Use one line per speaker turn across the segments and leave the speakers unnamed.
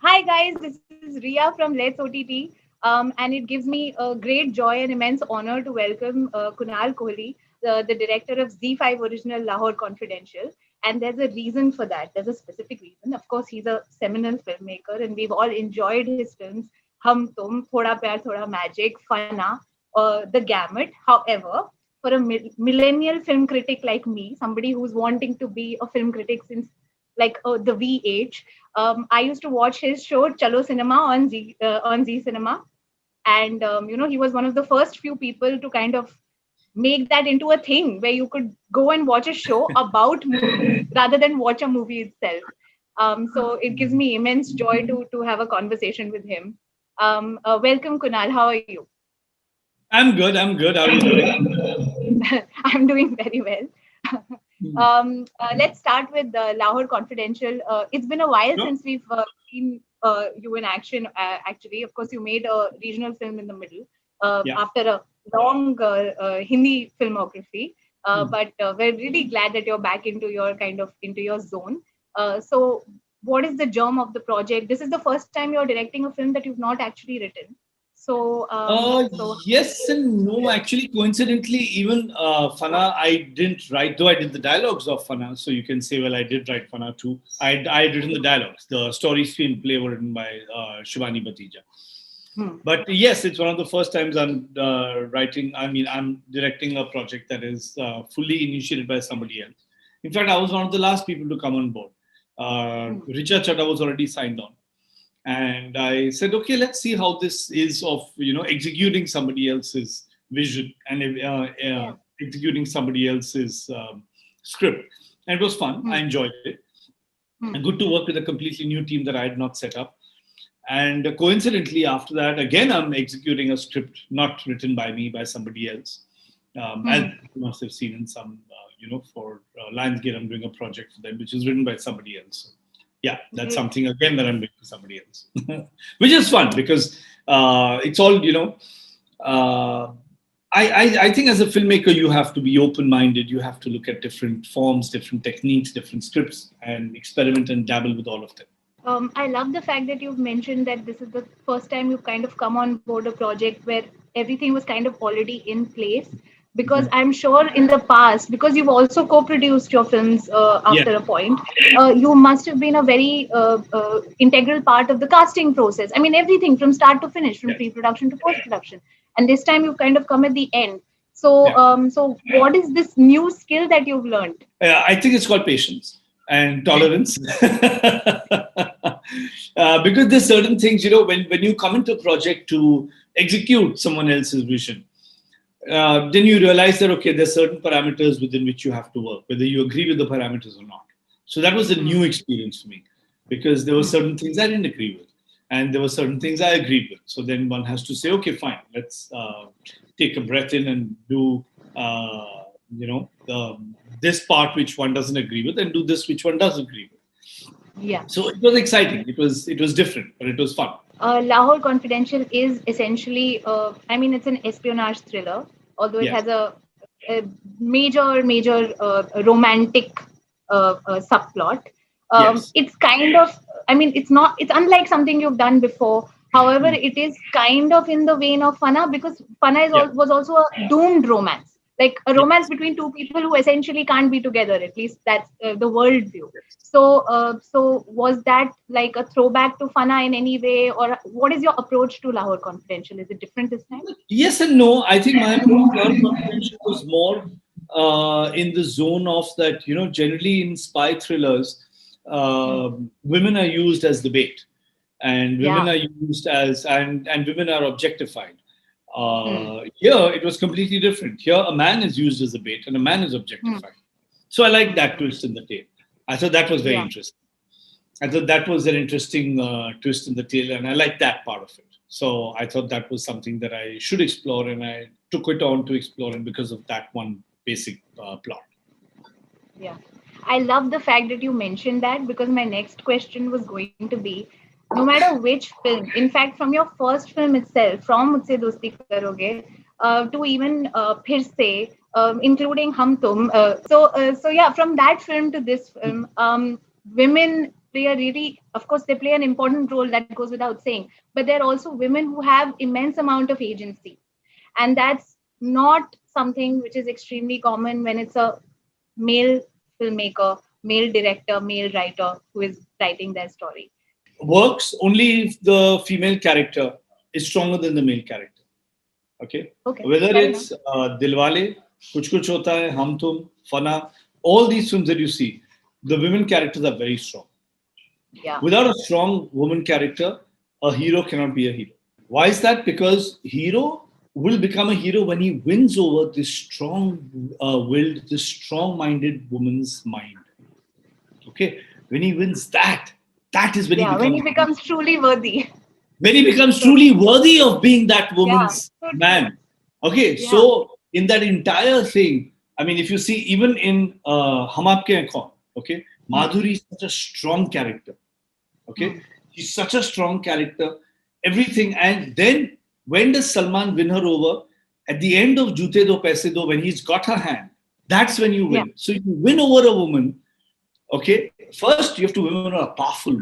Hi guys, this is Ria from LetsOTT, and it gives me a great joy and immense honor to welcome Kunal Kohli, the director of Z5 original Lahore Confidential. And there's a reason for that. There's a specific reason. Of course, he's a seminal filmmaker, and we've all enjoyed his films: Hum Tum, Thoda Pyaar, Thoda Magic, Fanaa, The Gamut. However, for a millennial film critic like me, somebody who's wanting to be a film critic since the VH. I used to watch his show Chalo Cinema on Z Cinema, and he was one of the first few people to kind of make that into a thing where you could go and watch a show about movies rather than watch a movie itself. So it gives me immense joy to have a conversation with him. Welcome, Kunal. How are you?
I'm good. I'm good. How are you doing?
I'm doing very well. Let's start with Lahore Confidential. It's been a while
No?
since we've seen you in action. Actually, of course, you made a regional film in the middle
Yeah.
after a long Hindi filmography.
Hmm.
But we're really glad that you're back into your into your zone. So, what is the germ of the project? This is the first time you're directing a film that you've not actually written. So, so
Yes and no. Actually, coincidentally, even Fanaa, I didn't write, though I did the dialogues of Fanaa. So you can say, well, I did write Fanaa too. I had written the dialogues. The story screenplay were written by Shivani Batija.
hmm,
But yes, it's one of the first times I'm writing. I mean, I'm directing a project that is fully initiated by somebody else. In fact, I was one of the last people to come on board.
hmm,
Richa Chadda was already signed on, and I said, okay, let's see how this is of executing somebody else's vision and
yeah,
executing somebody else's script. And it was fun. I
hmm,
enjoyed it. And
hmm,
good to work with a completely new team that I had not set up. And coincidentally, after that, again, I'm executing a script not written by me, by somebody else. As
hmm,
you must have seen in some, for Lionsgate, I'm doing a project for them, which is written by somebody else. So, yeah, that's
great.
something again that I'm doing for somebody else, which is fun because it's all, uh, I think as a filmmaker, you have to be open minded. You have to look at different forms, different techniques, different scripts, and experiment and dabble with all of them.
I love the fact that you've mentioned that this is the first time you've kind of come on board a project where everything was kind of already in place. Because I'm sure in the past, because you've also co-produced your films
Yeah.
after a point, you must have been a very integral part of the casting process. I mean, everything from start to finish, from
Yes.
pre-production to post-production. And this time you've kind of come at the end. So,
Yeah.
so what is this new skill that you've learned?
I think it's called patience and tolerance. Because there's certain things, when you come into a project to execute someone else's vision, then you realize that, okay, there's certain parameters within which you have to work, whether you agree with the parameters or not. So that was a
Hmm,
new experience for me because there were
hmm,
certain things I didn't agree with. And there were certain things I agreed with. So then one has to say, okay, fine, let's take a breath in and do, this part which one doesn't agree with and do this which one does agree with.
yeah.
So it was exciting. It was different, but it was fun.
Lahore Confidential is essentially, I mean, it's an espionage thriller, although it
Yes.
has a major romantic subplot.
Yes.
It's kind of, I mean, it's unlike something you've done before. However,
Mm.
it is kind of in the vein of Fana because Fana
Yeah.
was also a doomed romance, like a romance
Yes.
between two people who essentially can't be together. At least that's the world view.
Yes.
So was that like a throwback to Fana in any way, or what is your approach to Lahore Confidential? Is it different this time?
Yes and no. I think my approach to our confidential was more in the zone of that, generally in spy thrillers,
Hmm.
women are used as the bait and women
Yeah.
are used as, and women are objectified.
Hmm.
Here, it was completely different. Here, a man is used as a bait and a man is
Hmm.
objectified. So I like that twist in the tale. I thought that was very
Yeah.
interesting. I thought that was an interesting twist in the tale, and I liked that part of it. So I thought that was something that I should explore, and I took it on to explore, and because of that one basic plot.
Yeah. I love the fact that you mentioned that because my next question was going to be no matter which film, in fact, from your first film itself, from Mujhse Dosti Karoge to even Phir Se, including Hum Tum. So yeah, from that film to this film, women play a really, of course, they play an important role, that goes without saying. But there are also women who have immense amount of agency, and that's not something which is extremely common when it's a male filmmaker, male director, male writer who is writing their story.
Works only if the female character is stronger than the male character. Okay,
Okay,
whether
fair enough.
it's Dilwale, Kuch Hota Hai, Hum Tum, Fanaa, all these films that you see, the women characters are very strong.
Yeah,
Without a strong woman character, a hero cannot be a hero. Why is that? Because hero will become a hero when he wins over this strong-willed, this strong-minded woman's mind. Okay, when he wins that, that is when he
yeah, when
becomes
he becomes truly worthy.
when he becomes
So
truly worthy of being that
yeah,
woman's
so true.
man. Okay,
Yeah.
so in that entire thing, I mean, if you see even in Hum Aapke Hain Kaun, okay,
Hmm.
Madhuri is such a strong character. Okay,
Hmm.
she's such a strong character, everything. And then when does Salman win her over? At the end of Jute Do Paise Do, when he's got her hand, that's when you
Yeah.
win. So you win over a woman. Okay, first you have to win over a powerful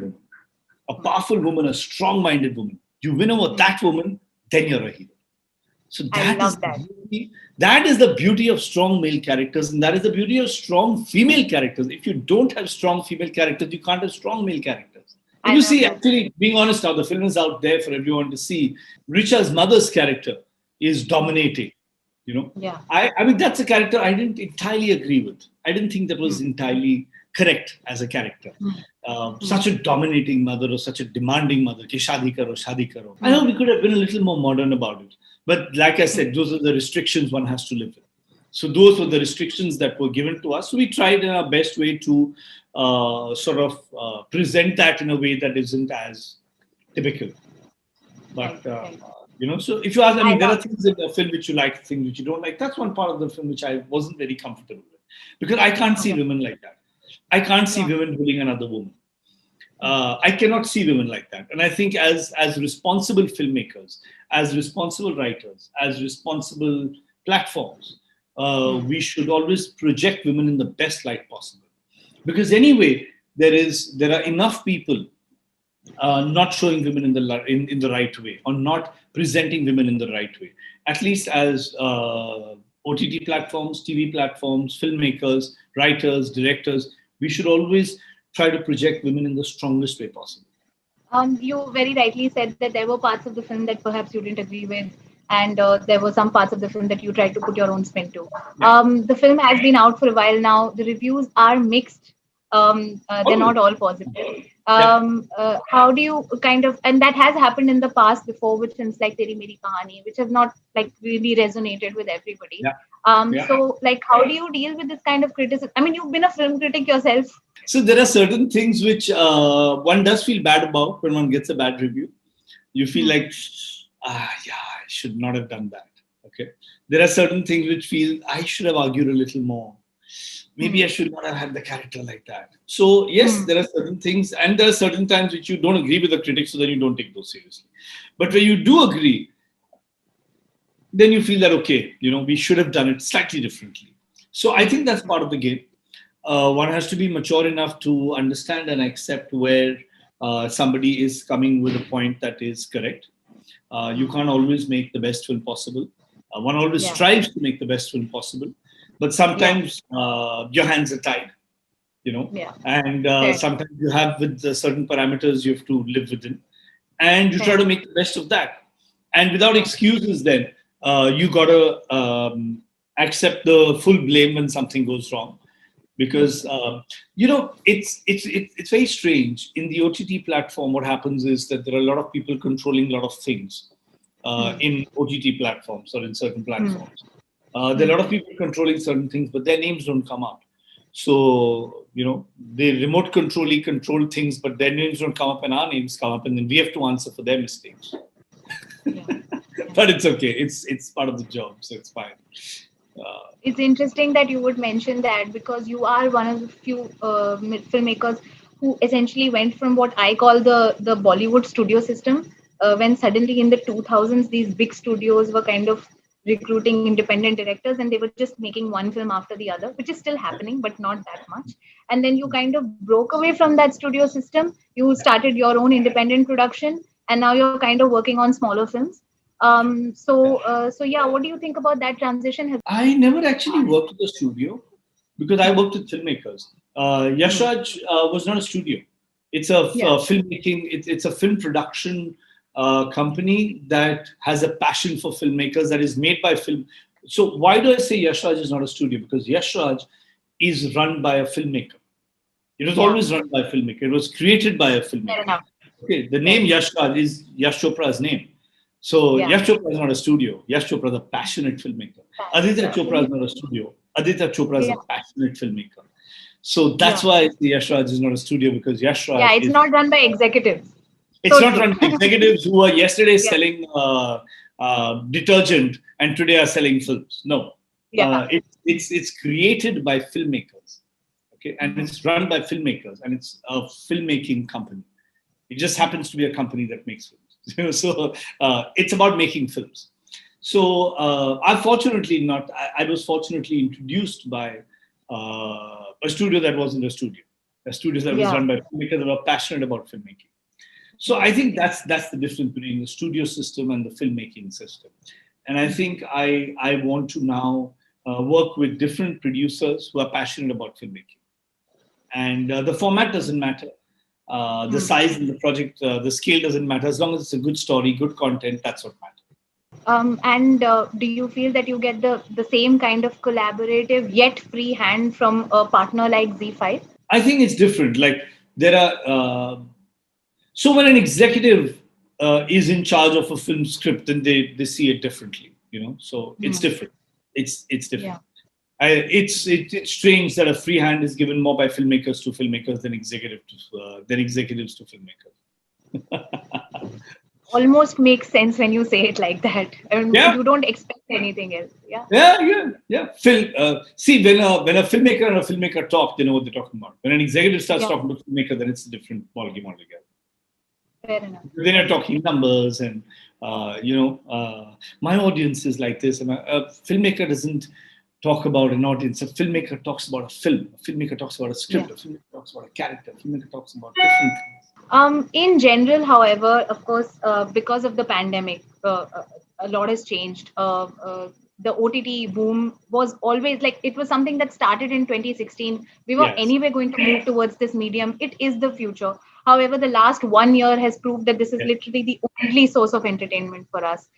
woman,
Hmm.
a strong-minded woman. You win over
Hmm.
that woman, then you're a hero. So
I
that is
love
the
that.
beauty. That is the beauty of strong male characters, and that is the beauty of strong female characters. If you don't have strong female characters, you can't have strong male characters. And
I
you
love
see,
that.
actually, being honest now, the film is out there for everyone to see. Richa's mother's character is
Hmm.
dominating. You know,
Yeah.
I mean, that's a character I didn't entirely agree with. I didn't think that was
Hmm.
entirely correct as a character.
Hmm. Hmm.
Such a dominating mother or such a demanding mother, ki shadi karo, shadi karo. I know
Hmm.
we could have been a little more modern about it. But like I
Hmm.
said, those are the restrictions one has to live with. So those were the restrictions that were given to us. So we tried in our best way to sort of present that in a way that isn't as typical.
Right.
But
Right.
so if you ask, I
I
mean, there
love.
are things in the film which you like, things which you don't like. That's one part of the film which I wasn't very comfortable with, because I can't see
Okay.
women like that. I can't see
Yeah.
women bullying another woman.
Hmm.
I cannot see women like that. And I think as responsible filmmakers, as responsible writers, as responsible platforms,
Hmm.
we should always project women in the best light possible. Because anyway, there are enough people not showing women in the right way, or not presenting women in the right way. At least as OTT platforms, TV platforms, filmmakers, writers, directors, we should always try to project women in the strongest way possible.
You very rightly said that there were parts of the film that perhaps you didn't agree with, and there were some parts of the film that you tried to put your own spin to.
Yeah.
The film has been out for a while now. The reviews are mixed. They're
Always.
not all positive.
Yeah.
How do you kind of, and that has happened in the past before with films like Teri Meri Kahani, which have not like really resonated with everybody.
Yeah. Yeah.
So like, how do you deal with this kind of criticism? I mean, you've been a film critic yourself.
So there are certain things which one does feel bad about when one gets a bad review. You feel
Hmm.
like, yeah, I should not have done that. Okay. There are certain things which feel I should have argued a little more. Maybe I
Hmm.
should not have had the character like that. So yes,
Hmm.
there are certain things, and there are certain times which you don't agree with the critics, so then you don't take those seriously. But when you do agree, then you feel that okay, we should have done it slightly differently. So I
Hmm.
think that's part of the game. One has to be mature enough to understand and accept where somebody is coming with a point that is correct. You
Hmm.
can't always make the best film possible. One always
Yeah.
strives to make the best film possible, but
Yeah.
sometimes your hands are tied,
Yeah.
and
Fair enough.
sometimes you have with certain parameters you have to live within, and you
Fair
try to
enough.
make the best of that. And without
Yeah.
excuses, then you gotta accept the full blame when something goes wrong,
Hmm.
because it's very strange in the OTT platform. What happens is that there are a lot of people controlling a lot of things
Hmm.
in OTT platforms or in certain
Hmm.
platforms. There are
Hmm.
a lot of people controlling certain things, but their names don't come out. So they remote control things, but their names don't come up and our names come up, and then we have to answer for their mistakes.
Yeah. Yeah.
But it's okay. It's part of the job, so it's fine.
It's interesting that you would mention that because you are one of the few filmmakers who essentially went from what I call the Bollywood studio system, when suddenly in the 2000s these big studios were kind of recruiting independent directors, and they were just making one film after the other, which is still happening, but not that much. And then you kind of broke away from that studio system. You started your own independent production, and now you're kind of working on smaller films. So yeah, what do you think about that transition?
I never actually worked with a studio because I worked with filmmakers.
Hmm.
Yashraj was not a studio. It's a
Yeah.
filmmaking. It's a film production company that has a passion for filmmakers. That is made by film. So why do I say Yashraj is not a studio? Because Yashraj is run by a filmmaker. It was
Yeah.
always run by a filmmaker. It was created by a
Fair
filmmaker.
enough.
Okay, the
Fair
name
enough.
Yashraj is Yash Chopra's name. So
Yeah.
Yash Chopra is not a studio. Yash Chopra is a passionate filmmaker. Aditya
Passionate
Chopra is not a
filmmaker.
studio. Aditya Chopra is
Yeah.
a passionate filmmaker. So that's
Yeah.
why the Yashraj is not a studio because
Yeah.
Yashraj
It's
is.
not run by executives.
It's
So
not
true.
run by executives who were yesterday
Yeah.
selling detergent and today are selling films. No,
Yeah.
it's created by filmmakers. Okay, and
Mhm.
it's run by filmmakers, and it's a filmmaking company. It just happens to be a company that makes films. So it's about making films. So I fortunately not. I was fortunately introduced by a studio that wasn't a studio that was
Yeah.
run by filmmakers that were passionate about filmmaking. So I
Yeah.
think that's the difference between the studio system and the filmmaking system. And I
Mhm.
think I want to now work with different producers who are passionate about filmmaking. And the format doesn't matter. The
Hmm.
size and the project, the scale doesn't matter. As long as it's a good story, good content, that's what matters.
And do you feel that you get the same kind of collaborative yet free hand from a partner like Z5?
I think it's different. Like there are, so when an executive is in charge of a film script, then they see it differently. So it's
Hmm.
different. It's different.
Yeah.
It's strange that a free hand is given more by filmmakers to filmmakers than executives to filmmakers.
Almost makes sense when you say it like that. I mean,
Yeah,
you don't expect anything else. Yeah.
yeah. See, when a filmmaker and a filmmaker talk, they know what they're talking about. When an executive starts
Yeah.
talking to a filmmaker, then it's a different ballgame altogether.
Fair enough.
Then
Fair
you're
enough.
talking numbers and my audience is like this. And a filmmaker doesn't talk about an audience. A filmmaker talks about a film. A filmmaker talks about a
Yeah.
script. A filmmaker talks about a character. A filmmaker talks about different things.
In general, however, of course, because of the pandemic, a lot has changed. The OTT boom was always like it was something that started in 2016. We were
Yes.
anyway going to move towards this medium. It is the future. However, the last 1 year has proved that this is
Yes.
literally the only source of entertainment for us.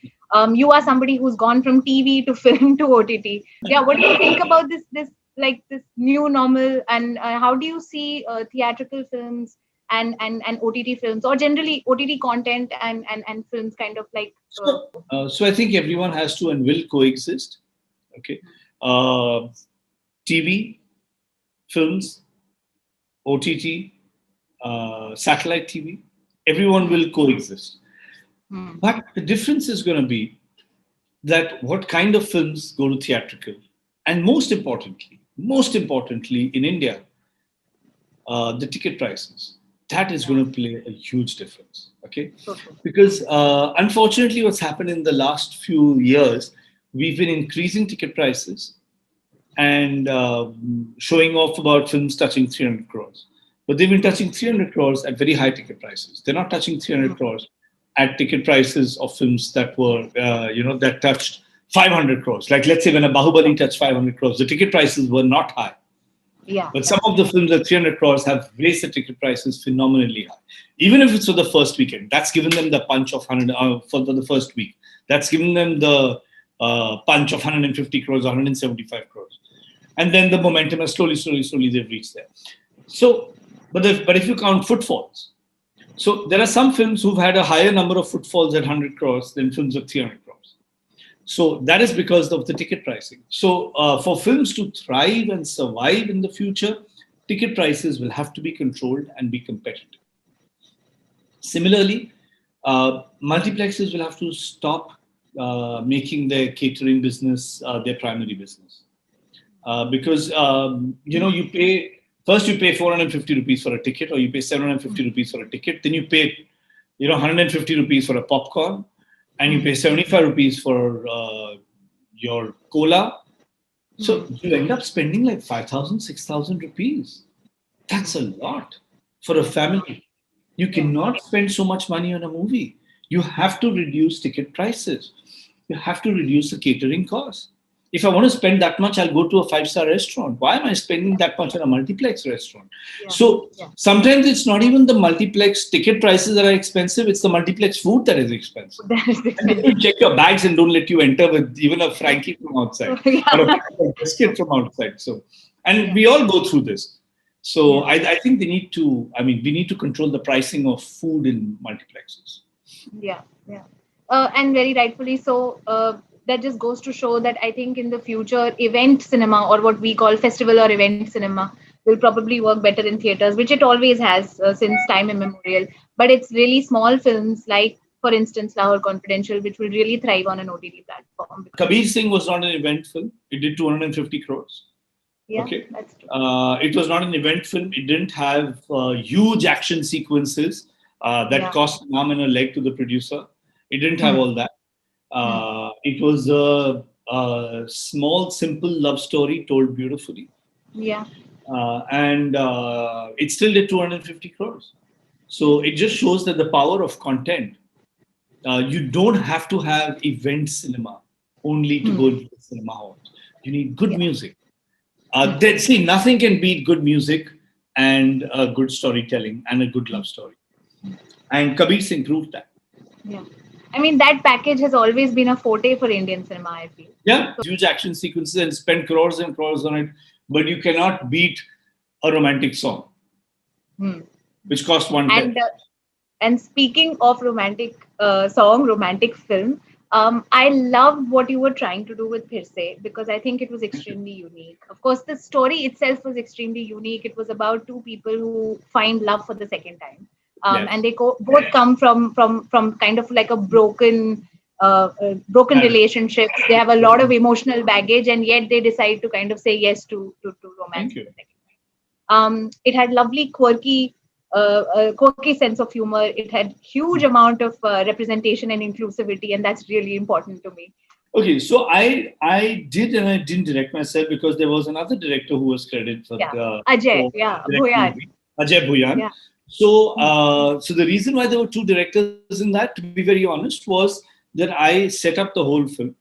You are somebody who's gone from TV to film to OTT. Yeah, what do you think about this new normal, and how do you see theatrical films and OTT films, or generally OTT content and films kind of like
So I think everyone has to and will coexist. Okay. Uh, TV, films, OTT, satellite TV, everyone
hmm,
will coexist.
hmm,
But the difference is going to be that what kind of films go to theatrical, and most importantly, in India, the ticket prices. That is
yeah,
going to play a huge difference. Okay,
so true.
because unfortunately, what's happened in the last few years, we've been increasing ticket prices and showing off about films touching 300 crores. But they've been
Hmm,
touching 300 crores at very high ticket prices. They're not touching 300
hmm,
crores at ticket prices of films that were, that touched 500 crores. Like, let's say when a
yeah,
Bahubali touched 500 crores, the ticket prices were not high.
yeah,
But some
yeah,
of the films at 300 crores have raised the ticket prices phenomenally high. Even if it's for the first weekend, that's given them the punch of 100 for the first week. That's given them the punch of 150 crores or 175 crores. And then the momentum has slowly they've reached there. So, but if you count footfalls, so there are some films who've had a higher number of footfalls at 100 crores than films at 300 crores. So that is because of the ticket pricing. So for films to thrive and survive in the future, ticket prices will have to be controlled and be competitive. Similarly, multiplexes will have to stop making their catering business their primary business. Because you pay 450 rupees for a ticket, or you pay 750 rupees for a ticket, then you pay 150 rupees for a popcorn, and you
hmm,
pay 75 rupees for your cola. So
Hmm.
you end up spending like 5,000, 6,000 rupees. That's a lot for a
Yeah.
family. You
Yeah.
cannot spend so much money on a movie. You have to reduce ticket prices. You have to reduce the catering costs. If I want to spend that much, I'll go to a five-star restaurant. Why am I spending that much on a multiplex restaurant?
Yeah.
So
Yeah.
sometimes it's not even the multiplex ticket prices that are expensive, it's the multiplex food that is expensive.
That is
And they will
expensive.
check your bags and don't let you enter with even a Frankie from outside or a
Yeah.
biscuit from outside. So, and
Yeah.
we all go through this. So
Yeah.
I think they need to, I mean, we need to control the pricing of food in multiplexes.
Yeah. Yeah. And very rightfully so. That just goes to show that I think in the future, event cinema, or what we call festival or event cinema, will probably work better in theaters, which it always has since time immemorial. But it's really small films like, for instance, Lahore Confidential, which will really thrive on an OTT platform.
Kabir Singh was not an event film. It did 250 crores.
Yeah,
Okay.
that's true.
It was not an event film. It didn't have huge action sequences that
Yeah.
cost an arm and a leg to the producer. It didn't have
Hmm.
all that.
Hmm.
It was a small, simple love story told beautifully.
Yeah.
And it still did 250 crores. So it just shows that the power of content. You don't have to have event cinema only to
Hmm.
go to the cinema halls. You need good
Yeah.
music.
Hmm.
See, nothing can beat good music and good storytelling and a good love story. And Kabir Singh proved that.
Yeah. I mean, that package has always been a forte for Indian cinema, I feel.
Yeah,
So,
huge action sequences and spend crores and crores on it, but you cannot beat a romantic song,
hmm.
which cost one tenth.
And speaking of romantic song, romantic film, I loved what you were trying to do with Phirse, because I think it was extremely unique. Of course, the story itself was extremely unique. It was about two people who find love for the second time, and
Yes,
they both come from kind of like a broken
that is.
relationships. They have a lot of emotional baggage, and yet they decide to kind of say yes to romance
Thank
for
you.
the second time. It had lovely, quirky sense of humor. It had huge amount of representation and inclusivity, and that's really important to me.
Okay, so I did and I didn't direct myself because there was another director who was credited for
Yeah,
the
Ajay,
for
yeah,
directing the
Bhuyan,
movie, Ajay Bhuyan.
yeah.
So
Hmm.
so the reason why there were two directors in that, to be very honest, was that I set up the whole film.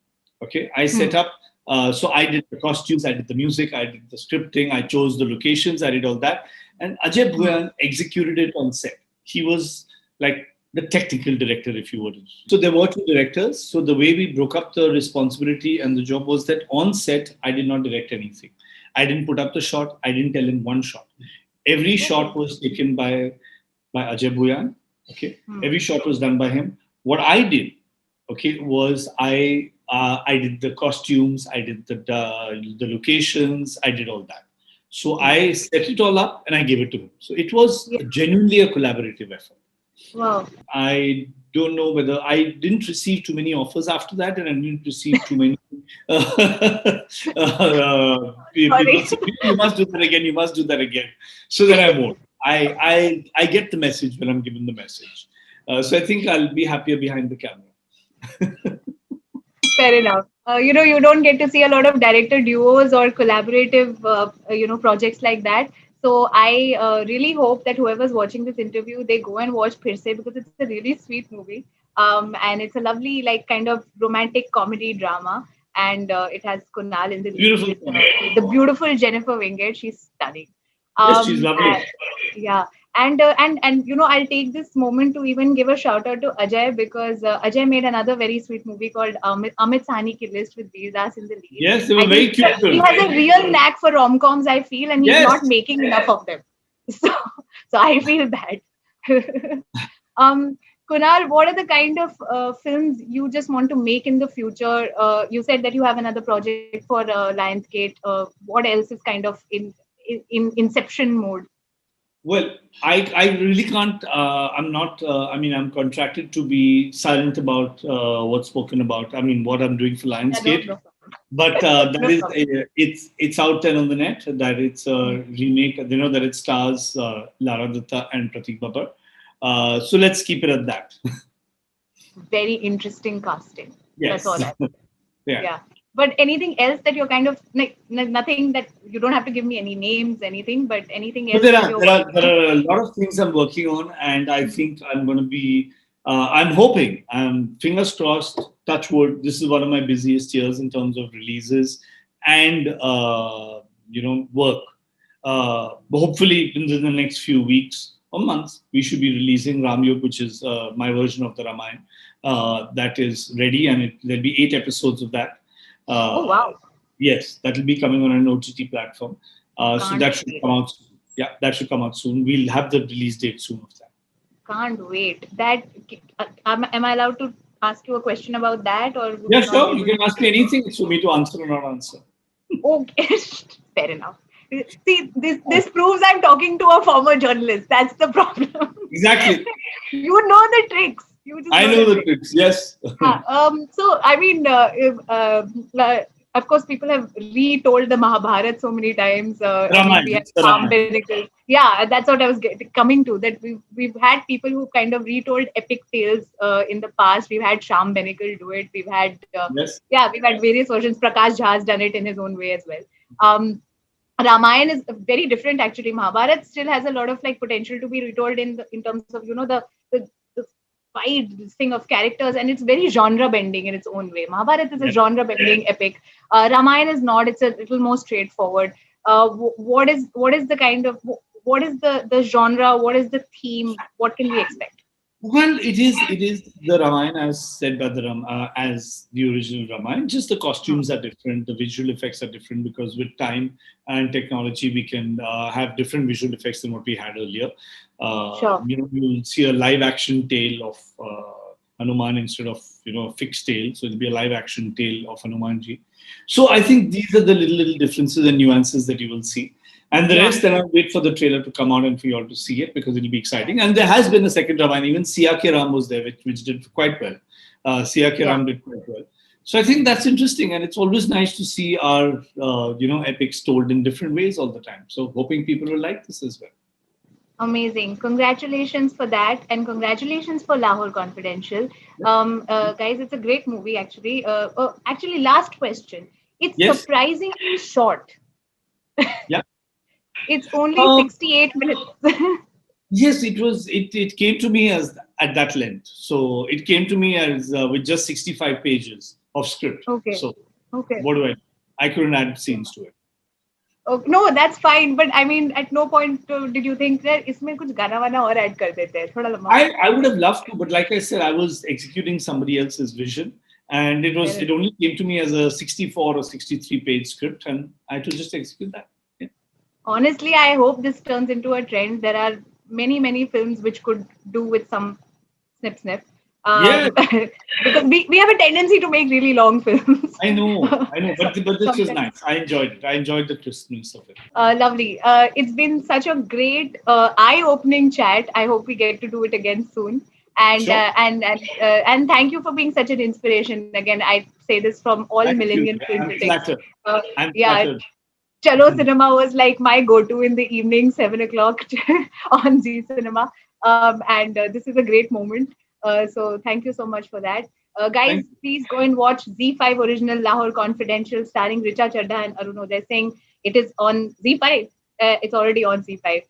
Okay, I set
Hmm.
up. So I did the costumes, I did the music, I did the scripting, I chose the locations, I did all that, and Ajay
Hmm.
Bhuyan executed it on set. He was like the technical director, if you would. So there were two directors. So the way we broke up the responsibility and the job was that on set, I did not direct anything. I didn't put up the shot. I didn't tell him one shot. Every shot
Okay.
was taken by Ajay Bhuyan. Okay,
Hmm.
every shot was done by him. What I did, okay, was I did the costumes, I did the locations, I did all that. So
Hmm.
I set it all up and I gave it to him. So it was
Yeah.
genuinely a collaborative effort.
Wow.
I don't know whether I didn't receive too many offers after that, and I didn't receive too many people
Sorry.
saying, "You must do that again. You must do that again." So then I won't. I get the message when I'm given the message. So I think I'll be happier behind the camera.
Fair enough. You don't get to see a lot of director duos or collaborative, projects like that. So I really hope that whoever's watching this interview, they go and watch Phirse, because it's a really sweet movie. And it's a lovely, like, kind of romantic comedy drama. And it has Kunal in the lead
Beautiful
with
film.
the beautiful Jennifer Wingate. She's stunning.
Yes, she's
Um,
lovely.
and, yeah, and I'll take this moment to even give a shout out to Ajay, because Ajay made another very sweet movie called Amit Sahni Ki List with Veer Das in the lead.
Yes, they were
I
very
think
cute
he
films.
has a real knack for rom-coms, I feel, and he's not
Yes.
making enough of them. So I feel bad. um, Kunal, what are the kind of films you just want to make in the future? You said that you have another project for Lionsgate. What else is kind of in inception mode?
Well, I really can't. I'm not. I mean, I'm contracted to be silent about what's spoken about. I mean, what I'm doing for
Yeah, no,
Lionsgate.
no,
But that
no
is
problem.
it's out there on the net that it's
Hmm.
a remake. You know that it stars Lara Dutta and Pratik Babbar. So let's keep it at that.
Very interesting casting. That's
Yes.
all I.
Yeah.
Yeah. But anything else that you're kind of like, nothing that you don't have to give me any names, anything, but anything
But
else that you're working
there
on?
are a lot of things I'm working on, and I think I'm going to be. I'm hoping. I'm fingers crossed. Touch wood. This is one of my busiest years in terms of releases and work. But hopefully, in the next few weeks or months, we should be releasing Ramyog, which is my version of the Ramayana. That is ready, and there'll be 8 episodes of that.
Oh
Uh,
wow,
yes, that will be coming on an OTT platform. So
can't
that should
wait.
come out. Yeah, that should come out soon. We'll have the release date soon of that.
Can't wait. That am I allowed to ask you a question about that, or would
Yeah,
you not be
sure. You
able
can
to
ask me
say so?
anything. It's for me to answer or not answer.
Okay, fair enough. See, this proves I'm talking to a former journalist. That's the problem.
Exactly.
You know the tricks. You just
I
know the
know the
tricks.
tricks. Yes.
Yeah. So I mean, of course, people have retold the Mahabharata so many times. I mean, we
Ramayana.
had
It's the
Sham
Ramayana.
Benegal. Yeah, that's what I was coming to. That we've had people who kind of retold epic tales in the past. We've had Sham Benegal do it. We've had
Yes.
yeah, we've had various versions. Prakash Jha has done it in his own way as well. Ramayana is very different actually. Mahabharata still has a lot of like potential to be retold in terms of the wide thing of characters, and it's very genre bending in its own way. Mahabharata is a
Yes.
genre bending epic. Ramayana is not. It's a little more straightforward. What is the kind of what is the genre? What is the theme? What can we expect?
Well, it is the Ramayana as said by as the original Ramayana. Just the
Hmm.
costumes are different, the visual effects are different because with time and technology, we can have different visual effects than what we had earlier.
Sure.
You'll see a live action tale of Hanuman instead of a fixed tale, so it'll be a live action tale of Hanumanji. So I think these are the little differences and nuances that you will see. And the
Yeah.
rest, then I'll wait for the trailer to come out and for you all to see it because it'll be exciting. And there has been a second Ramayana. Even Siya Ke Ram was there, which did quite well. Siya Ke
Yeah.
Ram did quite well. So I think that's interesting, and it's always nice to see our epics told in different ways all the time. So hoping people will like this as well.
Amazing. Congratulations for that. And congratulations for Lahore Confidential. Guys, it's a great movie, actually. Actually, last question. It's
Yes.
surprisingly short.
Yeah.
It's only
Um,
68 minutes.
yes, it was. It came to me as at that length. So it came to me as with just 65 pages of script.
Okay.
So
Okay.
what do I? I couldn't add scenes to it.
Okay. No, that's fine. But I mean, at no point did you think that इसमें कुछ गाना वाना और add कर देते हैं थोड़ा लंबा हो
I
जाएगा.
would have loved to, but like I said, I was executing somebody else's vision, and
Fair
it
enough.
only came to me as a 64 or 63 page script, and I had to just execute that. Yeah.
Honestly, I hope this turns into a trend. There are many films which could do with some snip snip.
Yeah,
Because we have a tendency to make really long films.
I know, but this was
Sometimes.
nice. I enjoyed it. I enjoyed the crispness of it.
Lovely. It's been such a great, eye-opening chat. I hope we get to do it again soon. And
Sure,
uh, and thank you for being such an inspiration. Again, I say this from all
thank you.
millennial film
I'm
critics.
flattered. I'm
Yeah,
flattered.
Chalo Cinema was like my go-to in the evening, 7 o'clock on Z Cinema. And this is a great moment. So thank you so much for that. Guys,
Thank you.
please go and watch Z5 original Lahore Confidential starring Richa, Chadda and Arunoday Singh. It is on Z5. It's already on Z5.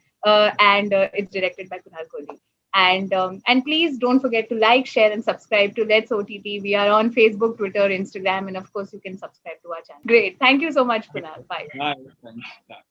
And it's directed by Kunal Kohli. And please don't forget to like, share, and subscribe to Let's OTT. We are on Facebook, Twitter, Instagram, and of course, you can subscribe to our channel. Great. Thank you so much, Kunal. Bye.
Bye. Thanks. Bye.